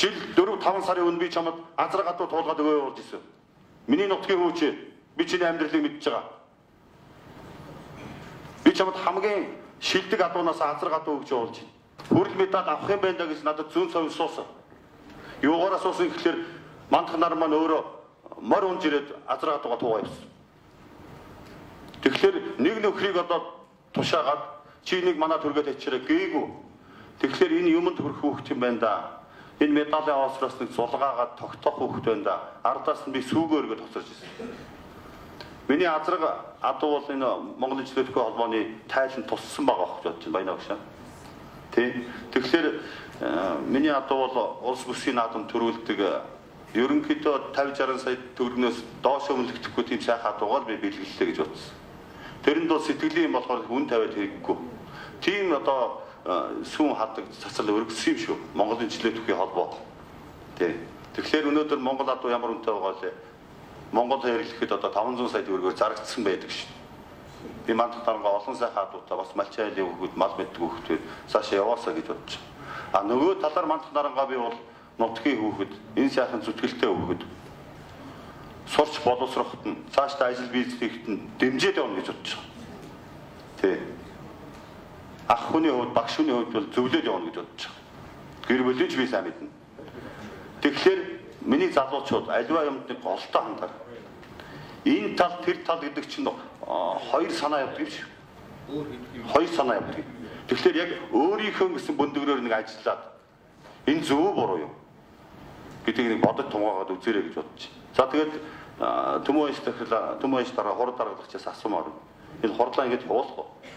жил 4-5 сарын өмнө би чамд азар гадуу туулгаад өгөө болж ирсэн. Миний нутгийн хөөч би чиний амьдралыг мэдж байгаа. Би чамд хамгийн шилдэг адуунаас азар гадуу өгч явуулж байна. Хүрэл медаль авах юм байна гэж надад зүүн совь суусан. Юугаараа суусан гэхэлэр мандах нар маань өөрөө морь унж ирээд азар гадуугаа туугаа явсан. Тэгэхээр нэг нөхрийг одоо тушаагаад чи нэг манай төргээд ачаараа гээгүй. Тэгэхээр энэ юмд хүрэх хүүхд юм байна да. Энэ медалийн оосроос нэг зулгаагаад тогтоох хүүхд байна да. Ардаас нь би сүүгөөргө тосорч ирсэн. Миний азраг адуу бол энэ Монголын чөлөөтгөө холбооны тайланд туссан байгаа гэж бодож байна баяна багшаа. Тий. Тэгэхээр миний адуу бол улс бүсгийн наадам төрүүлдэг ерөнхийдөө 50-60 сая төгрөгнөөс доош өмнөлөгдөхгүй тийм сайхан адуугаар би бэлгэллээ гэж бодсон. Тэрэнд бол сэтгэлийн болохоор хүн тавиад хэрэггүй. Тийм одоо сүүн хадаг цацал өргөссөн юм шүү. Монголын чөлөөтгөө холбоо. Тий. Тэгэхээр өнөөдөр Монгол адуу ямар үнэтэй байгаа лээ. Монгол хэрэглэхэд одоо 500 сая төгрөгөөр зарагдсан байдаг шин. Би мандах дарга олон сайхан адуутай бас малчайлын хүүхэд, мал мэддэг хүүхдүүд цаашаа яваасаа гэж бодож байна. А нөгөө талаар мандах дарга би бол нутгийн хүүхэд, энэ сайхан зүтгэлтэй хүүхэд сурч боловсроход нь цаашдаа ажил бизнесийгт нь дэмжиж явна гэж бодож байна. Тэ. Ах хүний хувьд, багш хүний хувьд бол зөвлөж явна гэж бодож байна. Гэр бүлийч би сайн мэднэ. Тэгэхээр миний залуучууд аливаа юмд нэг голтой хандаа. Энэ тал тэр тал гэдэг чинь хоёр санаа явдаг юм шиг. Хоёр санаа явдаг. Тэгэхээр яг өөрийнхөө гэсэн бөндөгрөөр нэг ажиллаад энэ зөв буруу юм гэдгийг нэг бодож тунгаагаад үзээрэй гэж бодож байна. За тэгээд төмөөж дараа хурд даргалагчаас асуумаар. Энэ хордлоо ингэж явуулах уу?